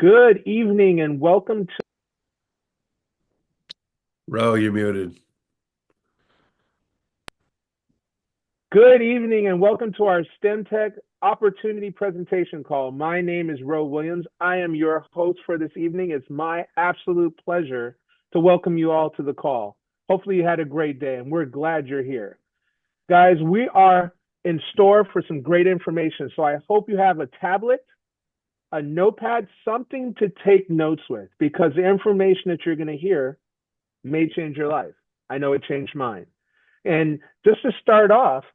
Good evening and welcome to Ro, you're muted. our STEM Tech opportunity presentation call. My name is Ro Williams. I am your host for this evening. It's my absolute pleasure to welcome you all to the call. Hopefully you had a great day and we're glad you're here. Guys, we are in store for some great information. So I hope you have a tablet, a notepad, something to take notes with because the information that you're going to hear may change your life. I know it changed mine. And just to start off,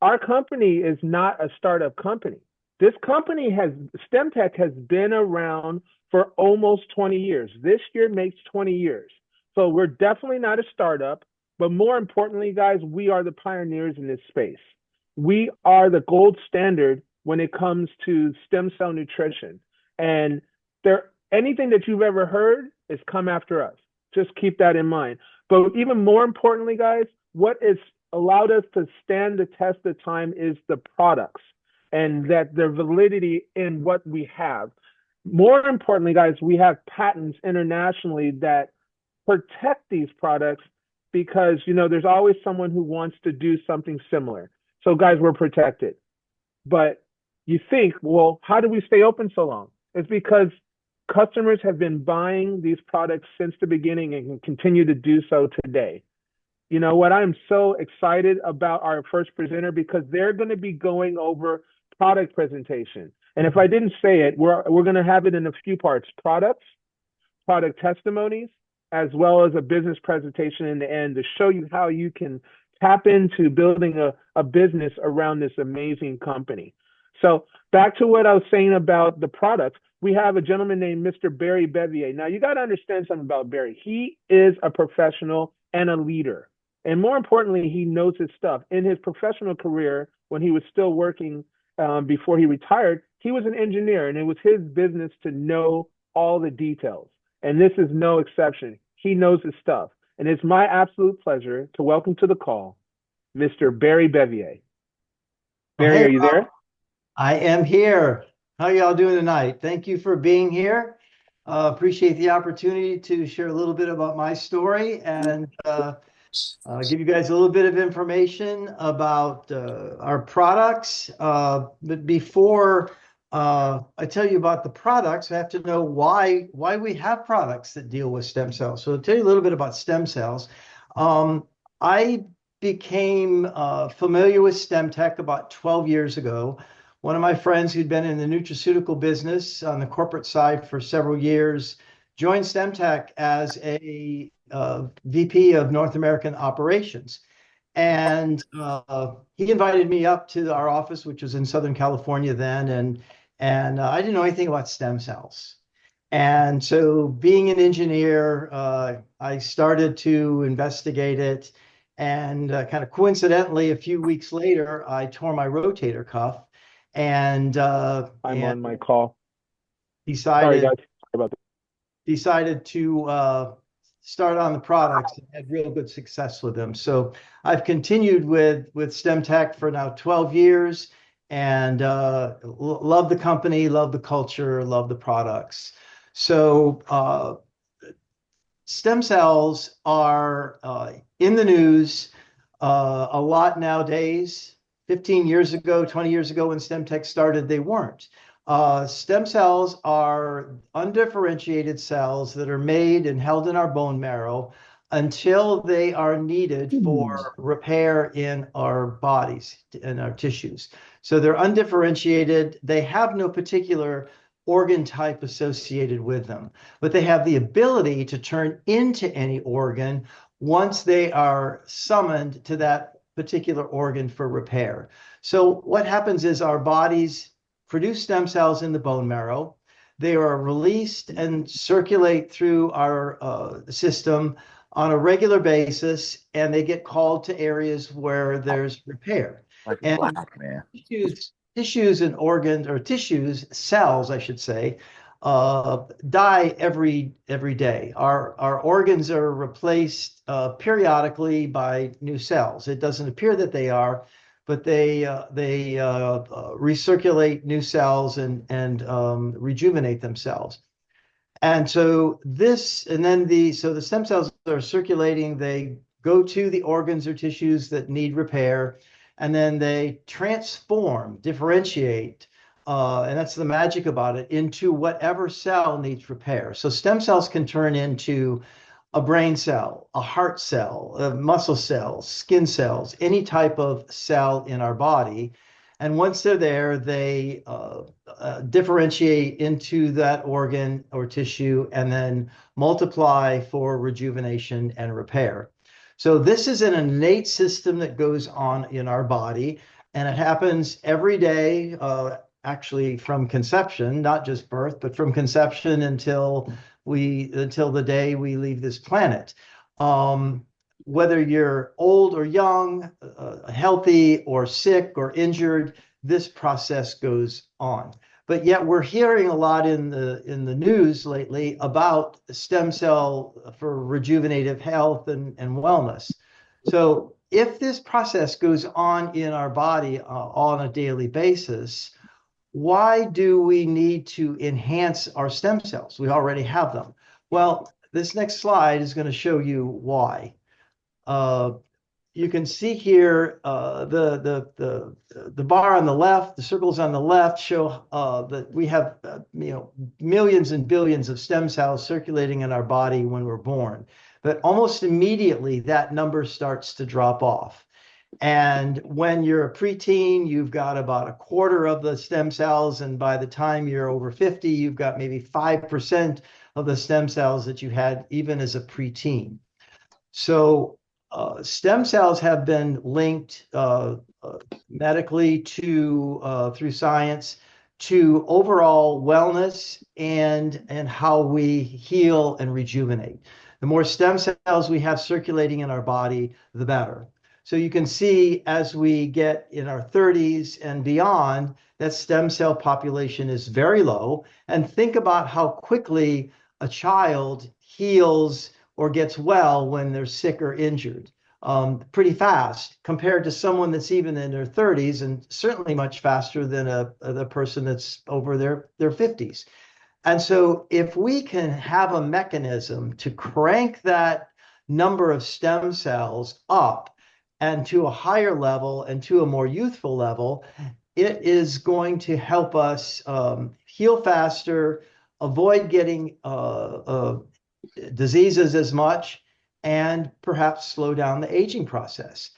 our company is not a startup company. This company has STEMTech has been around for almost 20 years. This year makes 20 years. So we're definitely not a startup, but more importantly, guys, we are the pioneers in this space. We are the gold standard when it comes to stem cell nutrition. And there anything that you've ever heard is come after us. Just keep that in mind. But even more importantly, guys, what is allowed us to stand the test of time is the products and that the validity in what we have. More importantly, guys, we have patents internationally that protect these products because there's always someone who wants to do something similar. So guys, we're protected. But you think, well, how do we stay open so long? It's because customers have been buying these products since the beginning and can continue to do so today. You know what? I'm so excited about our first presenter because they're going to be going over product presentation. And if I didn't say it, we're going to have it in a few parts: products, product testimonies, as well as a business presentation in the end to show you how you can tap into building a business around this amazing company. So back to what I was saying about the products, we have a gentleman named Mr. Barry Bevier. Now you got to understand something about Barry. He is a professional and a leader. And more importantly, he knows his stuff. In his professional career, when he was still working before he retired, he was an engineer and it was his business to know all the details. And this is no exception. He knows his stuff. And it's my absolute pleasure to welcome to the call Mr. Barry Bevier. Well, Barry, hey, are you there? I am here. How y'all doing tonight? Thank you for being here. Appreciate the opportunity to share a little bit about my story and give you guys a little bit of information about our products. But before I tell you about the products, I have to know why we have products that deal with stem cells. So I'll tell you a little bit about stem cells. I became familiar with STEMTech about 12 years ago. One of my friends who'd been in the nutraceutical business on the corporate side for several years joined STEMTech as a VP of North American operations. And he invited me up to our office, which was in Southern California then, and I didn't know anything about stem cells. And so being an engineer, I started to investigate it. And kind of coincidentally, a few weeks later, I tore my rotator cuff and I'm on my call. Sorry, decided guys. Sorry about that. decided to start on the products and had real good success with them. So I've continued with STEMTech for now 12 years and love the company, love the culture, love the products. So stem cells are in the news a lot nowadays. 15 years ago, 20 years ago when STEMTech started, they weren't. Stem cells are undifferentiated cells that are made and held in our bone marrow until they are needed for repair in our bodies, in our tissues. So they're undifferentiated. They have no particular organ type associated with them, but they have the ability to turn into any organ once they are summoned to that particular organ for repair. So what happens is our bodies produce stem cells in the bone marrow. They are released and circulate through our system on a regular basis, and they get called to areas where there's repair. Like a And black man. tissues and organs, or tissues, cells, I should say, die every day. Our organs are replaced periodically by new cells. It doesn't appear that they are, but they recirculate new cells and rejuvenate themselves. And so the stem cells are circulating, they go to the organs or tissues that need repair, and then they transform, differentiate, and that's the magic about it, into whatever cell needs repair. So stem cells can turn into a brain cell, a heart cell, a muscle cells, skin cells, any type of cell in our body. And once they're there, they differentiate into that organ or tissue and then multiply for rejuvenation and repair. So this is an innate system that goes on in our body, and it happens every day, actually from conception, not just birth, but from conception until the day we leave this planet. Whether you're old or young, healthy or sick or injured, this process goes on. But yet we're hearing a lot in the news lately about stem cell for rejuvenative health and wellness. So if this process goes on in our body on a daily basis, why do we need to enhance our stem cells? We already have them. Well, this next slide is going to show you why. You can see here the bar on the left, the circles on the left show that we have millions and billions of stem cells circulating in our body when we're born. But almost immediately that number starts to drop off. And when you're a preteen, you've got about a quarter of the stem cells. And by the time you're over 50, you've got maybe 5% of the stem cells that you had even as a preteen. So stem cells have been linked medically through science to overall wellness and how we heal and rejuvenate. The more stem cells we have circulating in our body, the better. So you can see as we get in our 30s and beyond, that stem cell population is very low. And think about how quickly a child heals or gets well when they're sick or injured. Pretty fast compared to someone that's even in their 30s, and certainly much faster than the person that's over their 50s. And so if we can have a mechanism to crank that number of stem cells up and to a higher level and to a more youthful level, it is going to help us heal faster, avoid getting diseases as much, and perhaps slow down the aging process.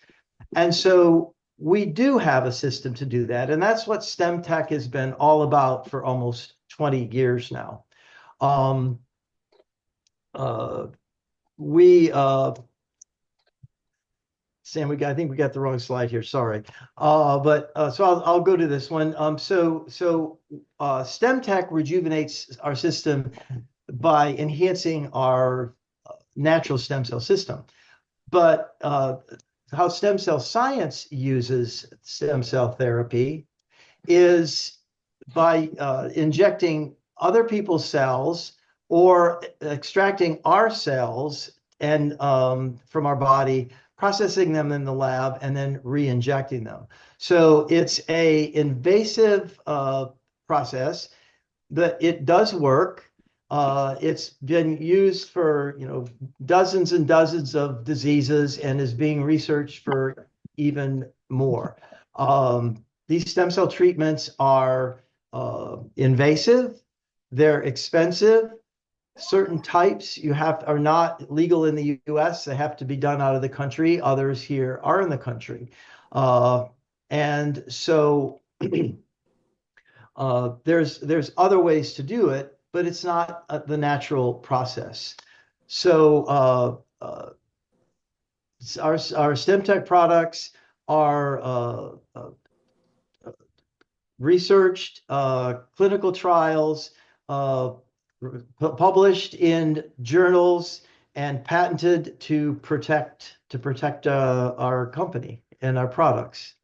And so we do have a system to do that. And that's what STEM Tech has been all about for almost 20 years now. Sam, I think we got the wrong slide here. Sorry. So I'll go to this one. So STEM Tech rejuvenates our system by enhancing our natural stem cell system. But how stem cell science uses stem cell therapy is by injecting other people's cells or extracting our cells and from our body, processing them in the lab, and then re-injecting them. So it's a invasive process, but it does work. It's been used for dozens and dozens of diseases and is being researched for even more. These stem cell treatments are invasive, they're expensive. Certain types are not legal in the US. They have to be done out of the country. Others here are in the country. And so there's other ways to do it, but it's not the natural process. So our STEMtech products are researched, clinical trials, published in journals, and patented to protect our company and our products.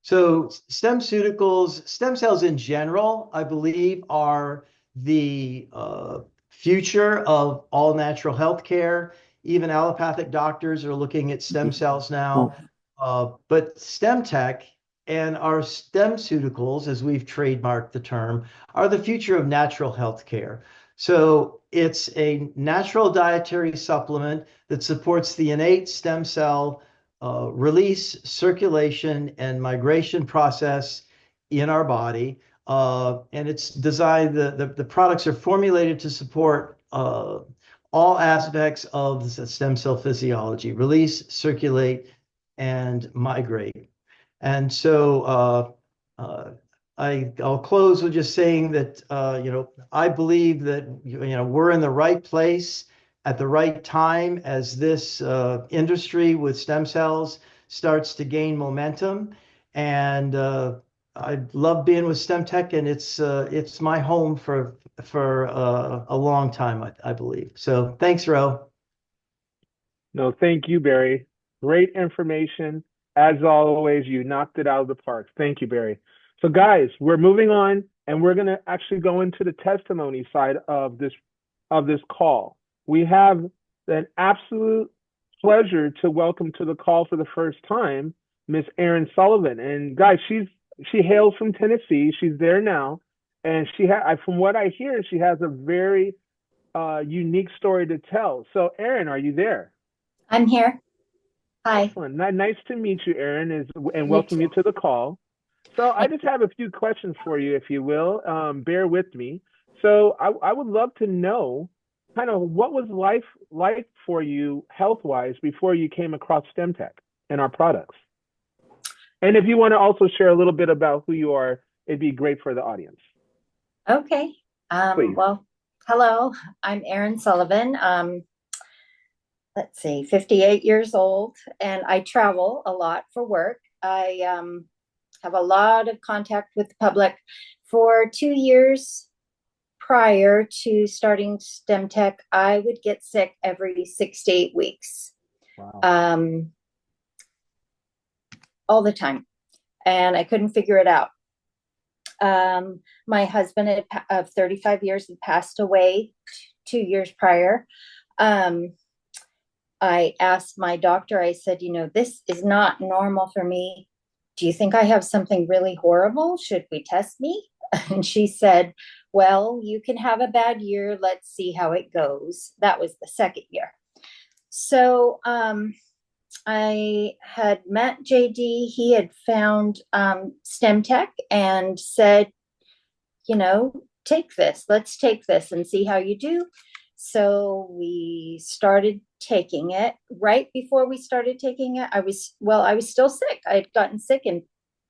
So STEMceuticals, stem cells in general, I believe, are the future of all natural healthcare. Even allopathic doctors are looking at stem cells now. But StemTech and our StemCeuticals, as we've trademarked the term, are the future of natural health care. So it's a natural dietary supplement that supports the innate stem cell release, circulation, and migration process in our body. And it's designed, the products are formulated to support all aspects of the stem cell physiology: release, circulate, and migrate. And so I'll close with just saying that I believe that we're in the right place at the right time as this industry with stem cells starts to gain momentum. And I love being with StemTech, and it's my home for a long time, I believe. So thanks, Ro. No, thank you, Barry. Great information. As always, you knocked it out of the park. Thank you, Barry. So, guys, we're moving on, and we're going to actually go into the testimony side of this call. We have an absolute pleasure to welcome to the call for the first time Miss Erin Sullivan. And guys, she hails from Tennessee. She's there now, and from what I hear, she has a very unique story to tell. So, Erin, are you there? I'm here. Hi. Excellent. Nice to meet you, Erin, and You welcome too. you to the call. So I just have a few questions for you, if you will. Bear with me. So I would love to know kind of what was life like for you health-wise before you came across StemTech and our products. And if you want to also share a little bit about who you are, it'd be great for the audience. Okay. Please. Well, hello, I'm Erin Sullivan. Let's see, 58 years old, and I travel a lot for work. I have a lot of contact with the public. For 2 years prior to starting StemTech, I would get sick every 6 to 8 weeks. Wow. All the time, and I couldn't figure it out. My husband of 35 years had passed away 2 years prior. I asked my doctor, I said, this is not normal for me. Do you think I have something really horrible? Should we test me? And she said, well, you can have a bad year. Let's see how it goes. That was the second year. So I had met JD. He had found StemTech and said, take this. Let's take this and see how you do. So we started taking it. Right before we started taking it, I was still sick. I had gotten sick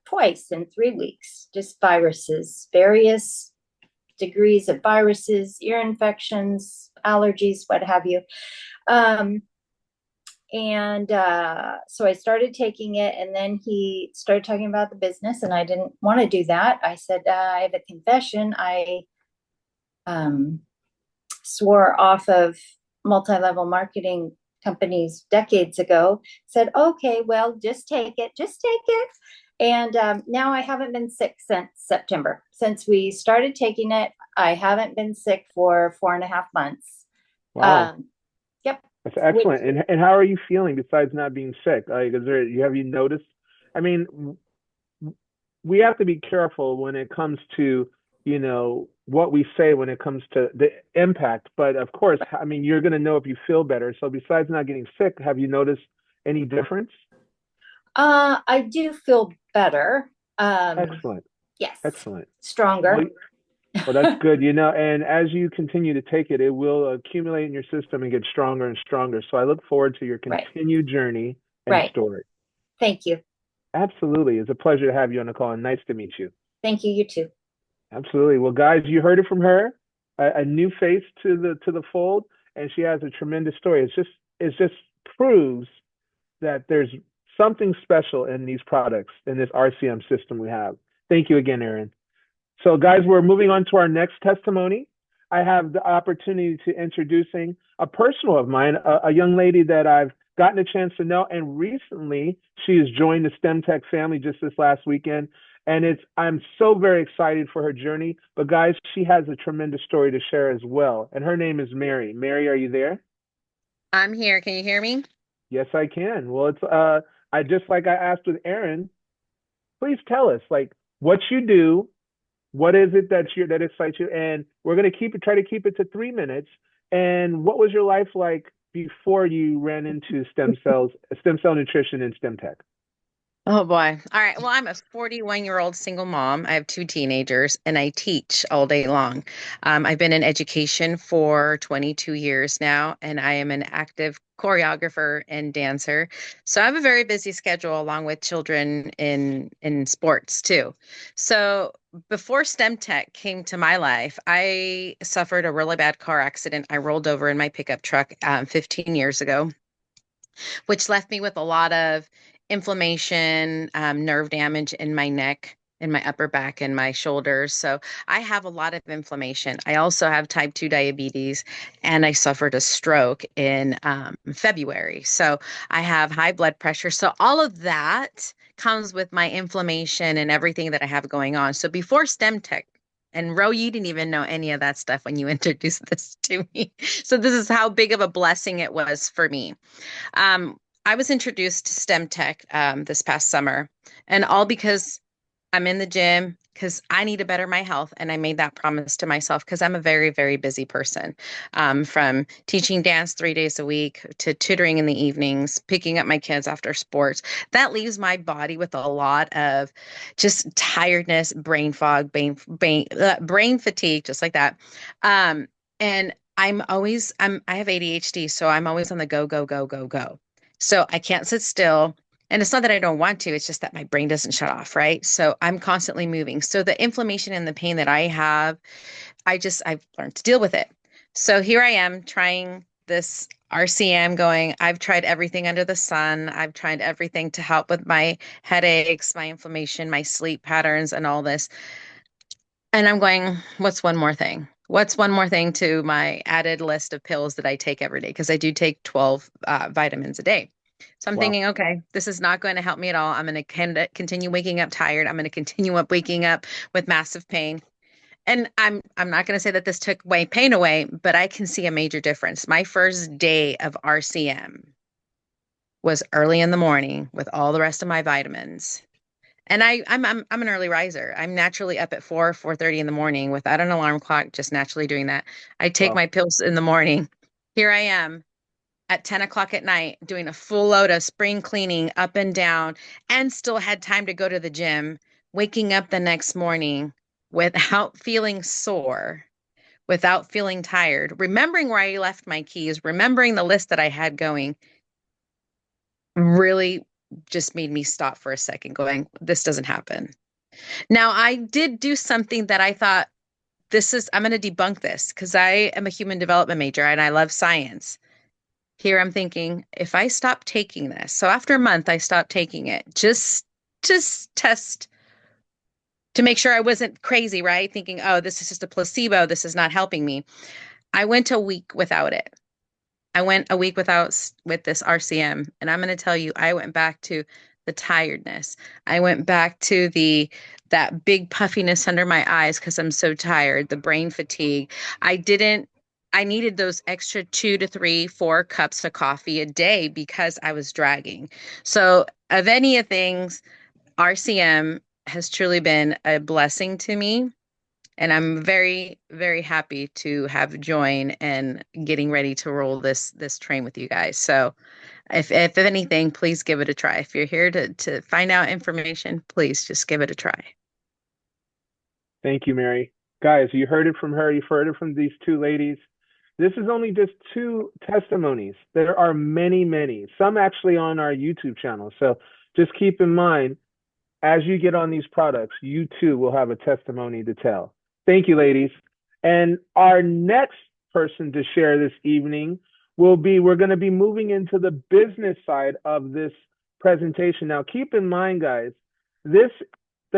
twice in 3 weeks, just viruses, various degrees of viruses, ear infections, allergies, what have you. So I started taking it, and then he started talking about the business, and I didn't want to do that. I said, I have a confession. I swore off of multi-level marketing companies decades ago. Said, okay, well, just take it. And now I haven't been sick since September. Since we started taking it, I haven't been sick for 4.5 months. Wow. Yep. That's excellent. And how are you feeling besides not being sick? Like, have you noticed? I mean, we have to be careful when it comes to, what we say when it comes to the impact. But of course, I mean, you're going to know if you feel better. So besides not getting sick, have you noticed any difference? I do feel better. Excellent. Yes. Excellent. Stronger. Well, that's good, and as you continue to take it, it will accumulate in your system and get stronger and stronger. So I look forward to your continued journey and story. Thank you. Absolutely. It's a pleasure to have you on the call, and nice to meet you. Thank you. You too. Absolutely. Well, guys, you heard it from her, a new face to the fold, and she has a tremendous story. It just proves that there's something special in these products, in this RCM system we have. Thank you again, Erin. So, guys, we're moving on to our next testimony. I have the opportunity to introducing a personal of mine, a young lady that I've gotten a chance to know, and recently she has joined the StemTech family just this last weekend. And I'm so very excited for her journey. But guys, she has a tremendous story to share as well. And her name is Mary. Mary, are you there? I'm here. Can you hear me? Yes, I can. Well, I just like I asked with Aaron, please tell us like what you do, what is it that excites you, and we're gonna try to keep it to 3 minutes. And what was your life like before you ran into stem cell nutrition and STEM tech? Oh boy. All right. Well, I'm a 41-year-old single mom. I have two teenagers and I teach all day long. I've been in education for 22 years now, and I am an active choreographer and dancer. So I have a very busy schedule along with children in sports too. So before STEM Tech came to my life, I suffered a really bad car accident. I rolled over in my pickup truck 15 years ago, which left me with a lot of inflammation, nerve damage in my neck, in my upper back, and my shoulders. So I have a lot of inflammation. I also have type 2 diabetes, and I suffered a stroke in February. So I have high blood pressure. So all of that comes with my inflammation and everything that I have going on. So before STEM Tech, and Ro, you didn't even know any of that stuff when you introduced this to me. So this is how big of a blessing it was for me. Um, I was introduced to STEM Tech this past summer, and all because I'm in the gym because I need to better my health. And I made that promise to myself because I'm a very, very busy person, from teaching dance 3 days a week to tutoring in the evenings, picking up my kids after sports. That leaves my body with a lot of just tiredness, brain fog, brain fatigue, just like that. And I have ADHD, so I'm always on the go, go, go, go, go. So I can't sit still. And it's not that I don't want to, it's just that my brain doesn't shut off, right? So I'm constantly moving. So the inflammation and the pain that I have, I've learned to deal with it. So here I am trying this RCM going, I've tried everything under the sun. I've tried everything to help with my headaches, my inflammation, my sleep patterns, and all this. And I'm going, what's one more thing? What's one more thing to my added list of pills that I take every day? Because I do take 12 vitamins a day. So I'm Wow. thinking, okay, this is not going to help me at all. I'm going to continue waking up tired. I'm going to continue up waking up with massive pain. And I'm not going to say that this took way pain away, but I can see a major difference. My first day of RCM was early in the morning with all the rest of my vitamins. And I'm an early riser. I'm naturally up at 4:30 in the morning without an alarm clock, just naturally doing that. I take Wow. my pills in the morning. Here I am at 10 o'clock at night doing a full load of spring cleaning up and down, and still had time to go to the gym, waking up the next morning without feeling sore, without feeling tired, remembering where I left my keys, remembering the list that I had going, really just made me stop for a second, going, this doesn't happen. Now, I did do something that I thought, I'm going to debunk this because I am a human development major and I love science. Here I'm thinking, if I stop taking this, so after a month, I stopped taking it, just test to make sure I wasn't crazy, right? Thinking, oh, this is just a placebo. This is not helping me. I went a week without it. I went a week with this RCM, and I'm going to tell you, I went back to the tiredness. I went back to the that big puffiness under my eyes because I'm so tired, the brain fatigue. I didn't I needed those extra 2 to 3, 4 cups of coffee a day because I was dragging. So, of any of things, RCM has truly been a blessing to me. And I'm very, very happy to have joined and getting ready to roll this train with you guys. So if anything, please give it a try. If you're here to find out information, please just give it a try. Thank you, Mary. Guys, you heard it from her. You've heard it from these two ladies. This is only just two testimonies. There are many, many, some actually on our YouTube channel. So just keep in mind, as you get on these products, you too will have a testimony to tell. Thank you, ladies. And our next person to share this evening we're going to be moving into the business side of this presentation. Now, keep in mind, guys, there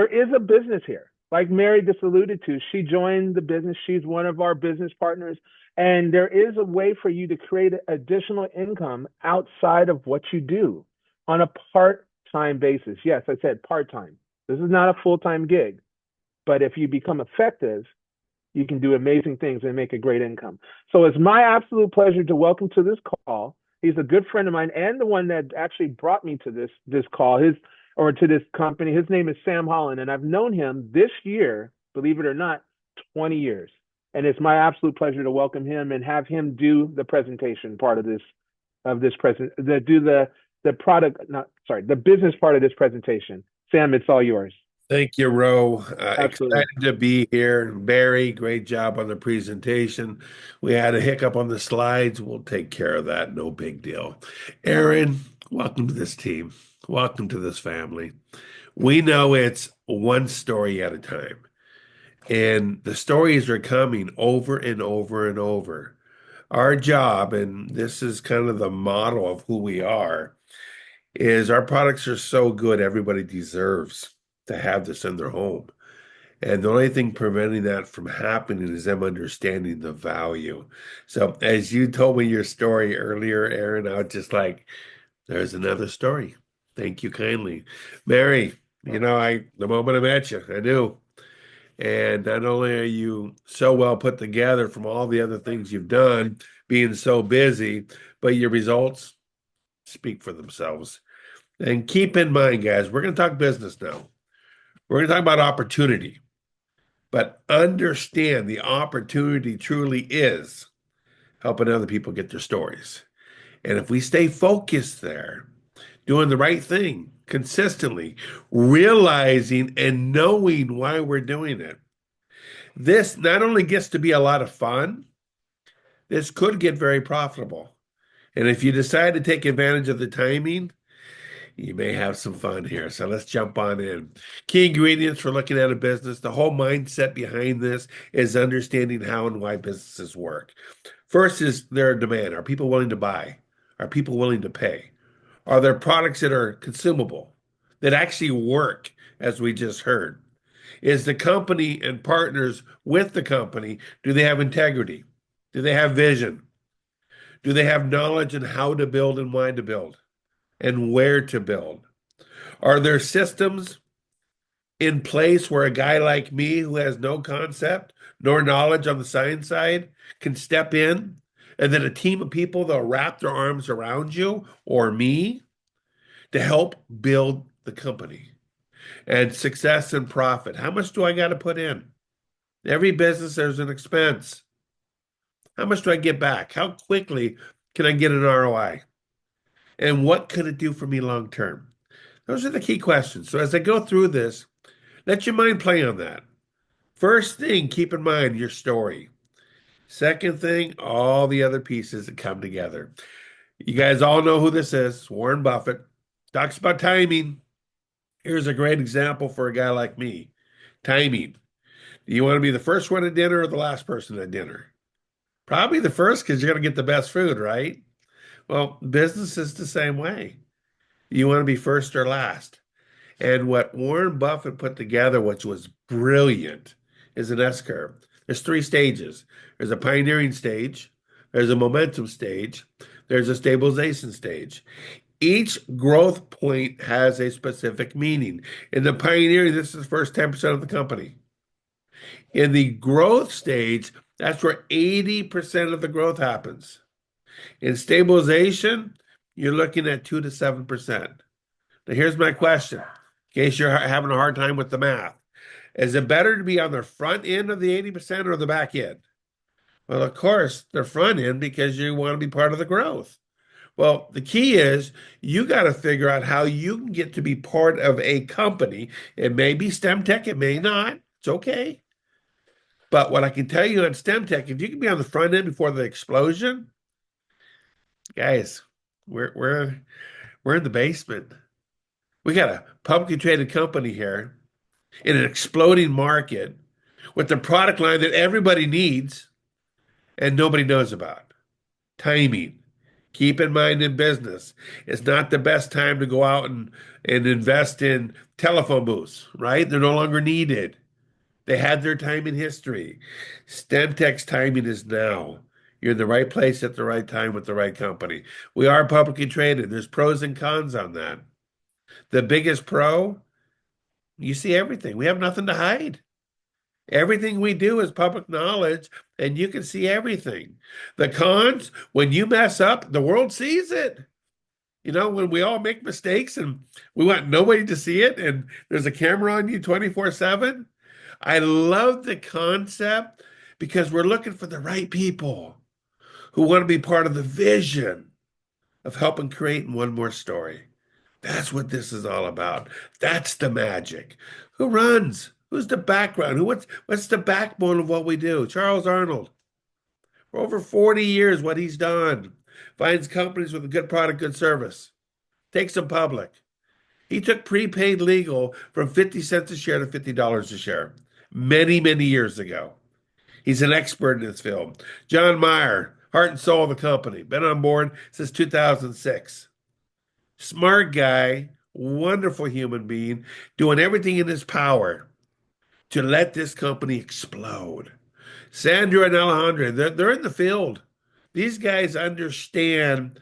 is a business here. Like Mary just alluded to, she joined the business. She's one of our business partners. And there is a way for you to create additional income outside of what you do on a part-time basis. Yes, I said part-time. This is not a full-time gig. But if you become effective, you can do amazing things and make a great income. So it's my absolute pleasure to welcome to this call He's a good friend of mine and the one that actually brought me to this call. To this company. His name is Sam Holland, and I've known him this year, believe it or not, 20 years. And it's my absolute pleasure to welcome him and have him do the presentation part of this present the do the product not sorry the business part of this presentation. Sam, it's all yours. Thank you, Ro. Absolutely. Excited to be here. Barry, great job on the presentation. We had a hiccup on the slides. We'll take care of that. No big deal. Aaron, welcome to this team. Welcome to this family. We know it's one story at a time, and the stories are coming over and over and over. Our job, and this is kind of the model of who we are, is our products are so good, everybody deserves to have this in their home. And the only thing preventing that from happening is them understanding the value. So as you told me your story earlier, Aaron, I was just like, there's another story. Thank you kindly. Mary, the moment I met you, I knew. And not only are you so well put together from all the other things you've done, being so busy, but your results speak for themselves. And keep in mind, guys, we're going to talk business now. We're going to talk about opportunity, but understand the opportunity truly is helping other people get their stories. And if we stay focused there, doing the right thing consistently, realizing and knowing why we're doing it, this not only gets to be a lot of fun, this could get very profitable. And if you decide to take advantage of the timing, you may have some fun here. So let's jump on in. Key ingredients for looking at a business. The whole mindset behind this is understanding how and why businesses work. First is their demand. Are people willing to buy? Are people willing to pay? Are there products that are consumable, that actually work, as we just heard? Is the company and partners with the company, do they have integrity? Do they have vision? Do they have knowledge on how to build and why to build? And where to build? Are there systems in place where a guy like me who has no concept nor knowledge on the science side can step in, and then a team of people that'll wrap their arms around you or me to help build the company? And success and profit. How much do I got to put in? Every business, there's an expense. How much do I get back? How quickly can I get an ROI? And what could it do for me long term? Those are the key questions. So as I go through this, let your mind play on that. First thing, keep in mind your story. Second thing, all the other pieces that come together. You guys all know who this is. Warren Buffett talks about timing. Here's a great example for a guy like me. Timing. Do you want to be the first one at dinner or the last person at dinner? Probably the first, because you're going to get the best food, right? Well, business is the same way. You want to be first or last. And what Warren Buffett put together, which was brilliant, is an S curve. There's three stages. There's a pioneering stage, there's a momentum stage, there's a stabilization stage. Each growth point has a specific meaning. In the pioneering, this is the first 10% of the company. In the growth stage, that's where 80% of the growth happens. In stabilization, you're looking at 2 to 7%. Now, here's my question, in case you're having a hard time with the math. Is it better to be on the front end of the 80% or the back end? Well, of course, the front end, because you want to be part of the growth. Well, the key is you got to figure out how you can get to be part of a company. It may be STEM Tech, it may not. It's okay. But what I can tell you on STEM Tech, if you can be on the front end before the explosion, guys, we're in the basement. We got a publicly traded company here in an exploding market with a product line that everybody needs and nobody knows about. Timing. Keep in mind in business, it's not the best time to go out and invest in telephone booths, right? They're no longer needed. They had their time in history. STEMTech's timing is now. You're in the right place at the right time with the right company. We are publicly traded. There's pros and cons on that. The biggest pro, you see everything. We have nothing to hide. Everything we do is public knowledge, and you can see everything. The cons, when you mess up, the world sees it. When we all make mistakes and we want nobody to see it, and there's a camera on you 24/7. I love the concept because we're looking for the right people who want to be part of the vision of helping create one more story. That's what this is all about. That's the magic. Who runs? Who's the background? What's the backbone of what we do? Charles Arnold. For over 40 years, what he's done, finds companies with a good product, good service, takes them public. He took prepaid legal from 50 cents a share to $50 a share many, many years ago. He's an expert in this field. John Meyer, heart and soul of the company, been on board since 2006. Smart guy, wonderful human being, doing everything in his power to let this company explode. Sandra and Alejandra, they're in the field. These guys understand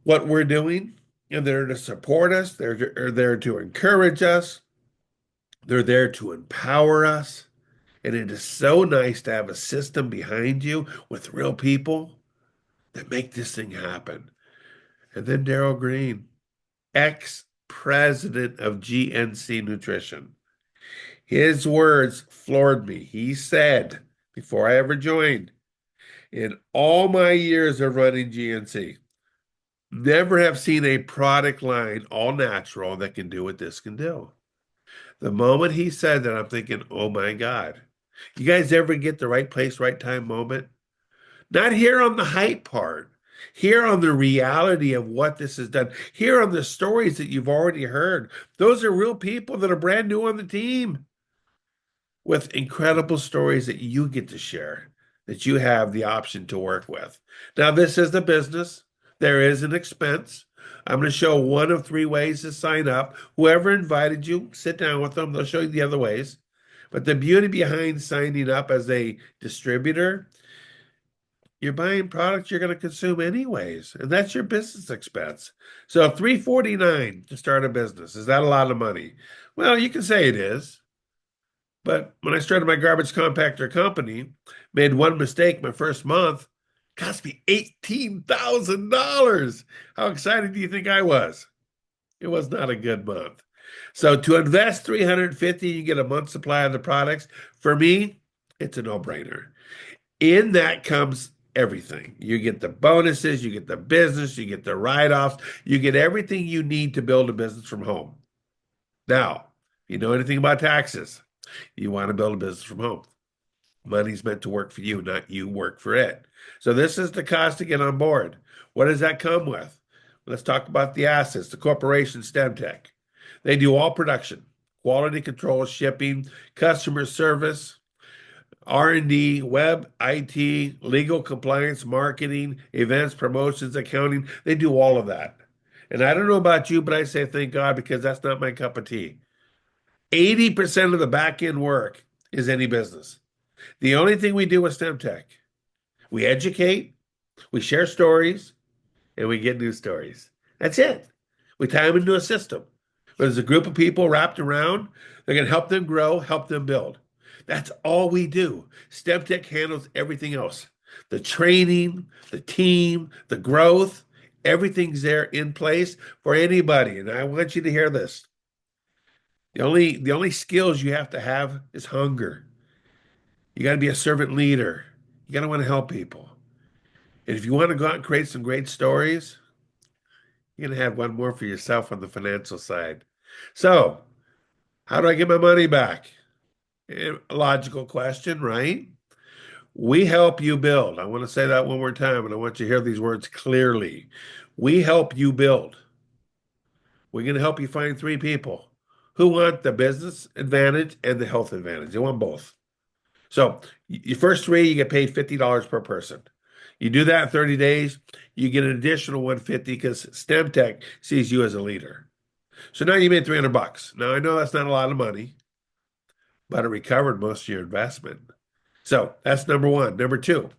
what we're doing, and they're to support us. They're there to encourage us. They're there to empower us. And it is so nice to have a system behind you with real people that make this thing happen. And then Daryl Green, ex-president of GNC Nutrition. His words floored me. He said, before I ever joined, in all my years of running GNC, never have seen a product line all natural that can do what this can do. The moment he said that, I'm thinking, oh my God. You guys ever get the right place, right time moment? Not here on the hype part, here on the reality of what this has done, here on the stories that you've already heard. Those are real people that are brand new on the team with incredible stories that you get to share, that you have the option to work with. Now, this is the business. There is an expense. I'm going to show one of three ways to sign up. Whoever invited you, sit down with them. They'll show you the other ways. But the beauty behind signing up as a distributor, you're buying products you're going to consume anyways, and that's your business expense. So $349 to start a business. Is that a lot of money? Well, you can say it is. But when I started my garbage compactor company, made one mistake my first month, cost me $18,000. How excited do you think I was? It was not a good month. So to invest $350, you get a month's supply of the products. For me, it's a no-brainer. In that comes everything. You get the bonuses, you get the business, you get the write-offs, you get everything you need to build a business from home. Now, if you know anything about taxes, you want to build a business from home. Money's meant to work for you, not you work for it. So this is the cost to get on board. What does that come with? Let's talk about the assets. The corporation STEMTech. They do all production, quality control, shipping, customer service, R&D, web, IT, legal compliance, marketing, events, promotions, accounting. They do all of that. And I don't know about you, but I say thank God because that's not my cup of tea. 80% of the back end work is any business. The only thing we do with STEMTech, we educate, we share stories, and we get new stories. That's it. We tie them into a system. But there's a group of people wrapped around, they're going to help them grow, help them build. That's all we do. STEMTech handles everything else. The training, the team, the growth, everything's there in place for anybody. And I want you to hear this. The only skills you have to have is hunger. You got to be a servant leader. You got to want to help people. And if you want to go out and create some great stories, you're going to have one more for yourself on the financial side. So, how do I get my money back? A logical question, right? We help you build. I want to say that one more time, and I want you to hear these words clearly. We help you build. We're going to help you find three people who want the business advantage and the health advantage. They want both. So your first three, you get paid $50 per person. You do that in 30 days, you get an additional $150 because STEMTech sees you as a leader. So now you made $300. Now I know that's not a lot of money, but it recovered most of your investment. So that's number one. Number two,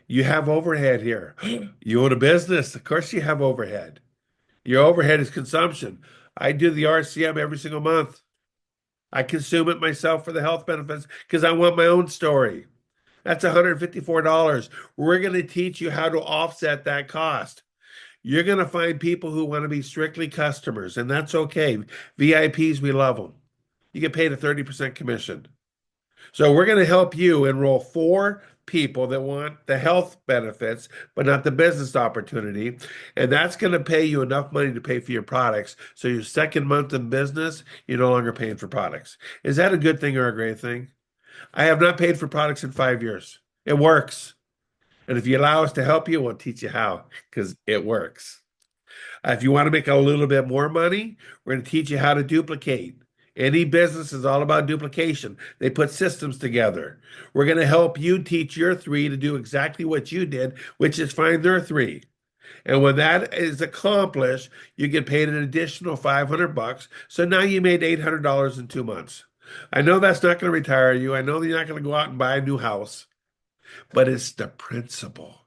you have overhead here. You own a business. Of course you have overhead. Your overhead is consumption. I do the RCM every single month. I consume it myself for the health benefits because I want my own story. That's $154. We're going to teach you how to offset that cost. You're going to find people who want to be strictly customers, and that's okay. VIPs, we love them. You get paid a 30% commission. So we're going to help you enroll 4 people that want the health benefits, but not the business opportunity. And that's going to pay you enough money to pay for your products. So your second month in business, you're no longer paying for products. Is that a good thing or a great thing? I have not paid for products in 5 years. It works. And if you allow us to help you, we'll teach you how because it works. If you want to make a little bit more money, we're going to teach you how to duplicate. Any business is all about duplication. They put systems together. We're going to help you teach your 3 to do exactly what you did, which is find their 3. And when that is accomplished, you get paid an additional $500. So now you made $800 in 2 months. I know that's not going to retire you. I know you're not going to go out and buy a new house, but it's the principle.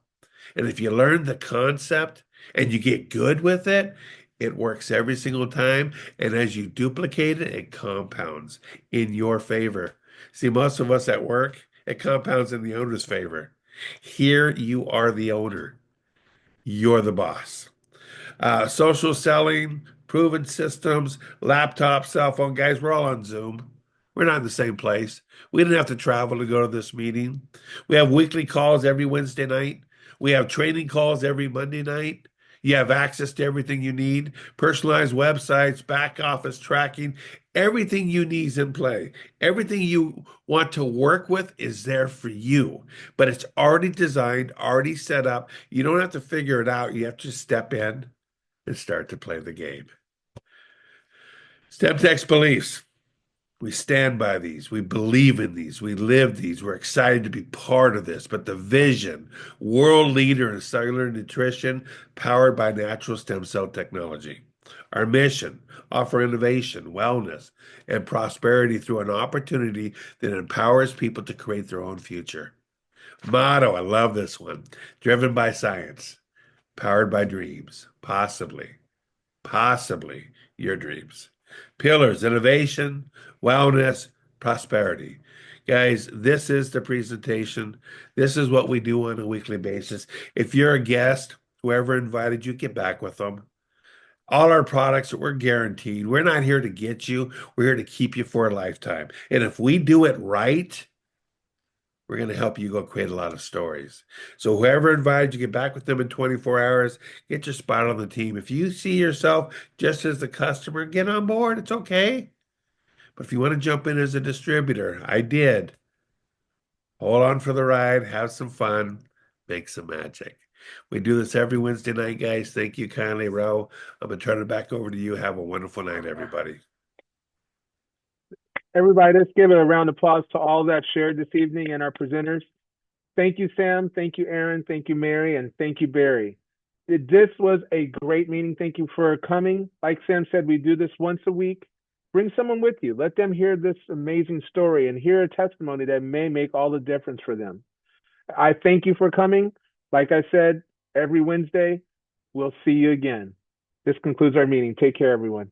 And if you learn the concept and you get good with it, it works every single time. And as you duplicate it, it compounds in your favor. See, most of us at work, it compounds in the owner's favor. Here, you are the owner. You're the boss. Social selling, proven systems, laptop, cell phone. Guys, we're all on Zoom. We're not in the same place. We didn't have to travel to go to this meeting. We have weekly calls every Wednesday night. We have training calls every Monday night. You have access to everything you need, personalized websites, back office tracking. Everything you need is in play. Everything you want to work with is there for you, but it's already designed, already set up. You don't have to figure it out. You have to step in and start to play the game. STEMTech's beliefs. We stand by these. We believe in these. We live these. We're excited to be part of this. But the vision, world leader in cellular nutrition, powered by natural stem cell technology. Our mission, offer innovation, wellness, and prosperity through an opportunity that empowers people to create their own future. Motto, I love this one. Driven by science, powered by dreams, possibly your dreams. Pillars, innovation, wellness, prosperity. Guys, this is the presentation. This is what we do on a weekly basis. If you're a guest, whoever invited you, get back with them. All our products, we're guaranteed. We're not here to get you. We're here to keep you for a lifetime. And if we do it right, we're going to help you go create a lot of stories. So whoever invited you, get back with them in 24 hours, get your spot on the team. If you see yourself just as the customer, get on board. It's okay. But if you want to jump in as a distributor, I did. Hold on for the ride, have some fun, make some magic. We do this every Wednesday night, guys. Thank you kindly, Ro. I'm going to turn it back over to you. Have a wonderful night, everybody. Everybody, let's give it a round of applause to all that shared this evening and our presenters. Thank you, Sam. Thank you, Aaron. Thank you, Mary. And thank you, Barry. This was a great meeting. Thank you for coming. Like Sam said, we do this once a week. Bring someone with you. Let them hear this amazing story and hear a testimony that may make all the difference for them. I thank you for coming. Like I said, every Wednesday, we'll see you again. This concludes our meeting. Take care, everyone.